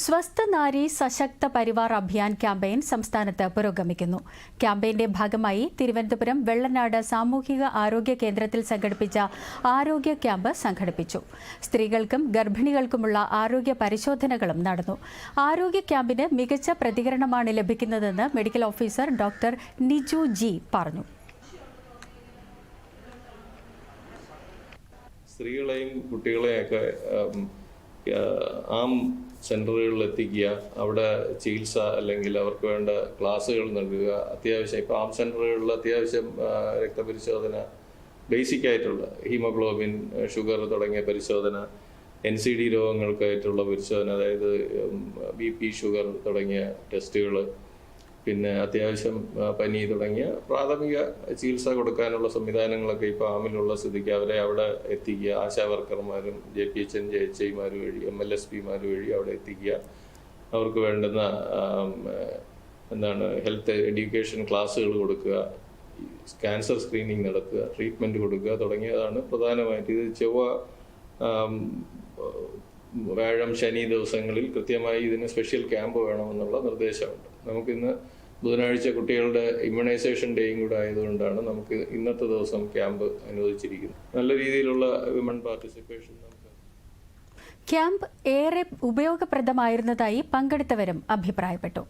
സ്വസ്ഥ നാരി സശക്ത Parivar Abhiyan campaign സംസ്ഥാനത്ത് പുരോഗമിക്കുന്നു. ക്യാമ്പയിന്റെ ഭാഗമായി തിരുവനന്തപുരം വെള്ളനാട് സാമൂഹിക ആരോഗ്യ കേന്ദ്രത്തിൽ സംഘടിപ്പിച്ച ആരോഗ്യ ക്യാമ്പ് സംഘടിപ്പിച്ചു. സ്ത്രീകൾക്കും ഗർഭിണികൾക്കുമുള്ള ആരോഗ്യ പരിശോധനകളും നടന്നു. ആരോഗ്യ ക്യാമ്പിന് മികച്ച പ്രതികരണമാണ് ലഭിക്കുന്നതെന്ന് medical officer doctor Niju G പറഞ്ഞു. സ്ത്രീകളെയും കുട്ടികളെയൊക്കെ ആം സെൻ്ററുകളിൽ എത്തിക്കുക, അവിടെ ചികിത്സ അല്ലെങ്കിൽ അവർക്ക് വേണ്ട ക്ലാസ്സുകൾ നൽകുക. അത്യാവശ്യം ഇപ്പോൾ ആം സെൻ്ററുകളിൽ അത്യാവശ്യം രക്തപരിശോധന, ബേസിക് ആയിട്ടുള്ള ഹീമോഗ്ലോബിൻ, ഷുഗർ തുടങ്ങിയ പരിശോധന, NCD രോഗങ്ങൾക്കായിട്ടുള്ള പരിശോധന, അതായത് BP, ഷുഗർ തുടങ്ങിയ ടെസ്റ്റുകൾ, പിന്നെ അത്യാവശ്യം പനി തുടങ്ങിയ പ്രാഥമിക ചികിത്സ കൊടുക്കാനുള്ള സംവിധാനങ്ങളൊക്കെ ഇപ്പോൾ ആമിലുള്ള സ്ഥിതിക്ക് അവരെ അവിടെ എത്തിക്കുക. ആശാ വർക്കർമാരും JPHN JHIമാർ വഴി MLSPമാർ വഴി അവിടെ എത്തിക്കുക. അവർക്ക് വേണ്ടുന്ന ഹെൽത്ത് എഡ്യൂക്കേഷൻ ക്ലാസ്സുകൾ കൊടുക്കുക, ക്യാൻസർ സ്ക്രീനിങ് നടത്തുക, ട്രീറ്റ്മെൻറ്റ് കൊടുക്കുക തുടങ്ങിയതാണ് പ്രധാനമായിട്ട്. ഇത് ചൊവ്വ, വ്യാഴം, ശനി ദിവസങ്ങളിൽ കൃത്യമായി ഇതിന് സ്പെഷ്യൽ ക്യാമ്പ് വേണമെന്നുള്ള നിർദ്ദേശമുണ്ട്. നമുക്കിന്ന് ബുധനാഴ്ച കുട്ടികളുടെ ഇമ്മ്യൂണൈസേഷൻ ഡേയും കൂടെ ആയതുകൊണ്ടാണ് നമുക്ക് ഇന്നത്തെ ദിവസം ക്യാമ്പ് അനുവദിച്ചിരിക്കുന്നത്. നല്ല രീതിയിലുള്ള വിമൺ പാർട്ടിസിപ്പേഷൻ നമുക്ക്. ക്യാമ്പ് ഏറെ ഉപയോഗപ്രദമായിരുന്നതായി പങ്കെടുത്തവരും അഭിപ്രായപ്പെട്ടു.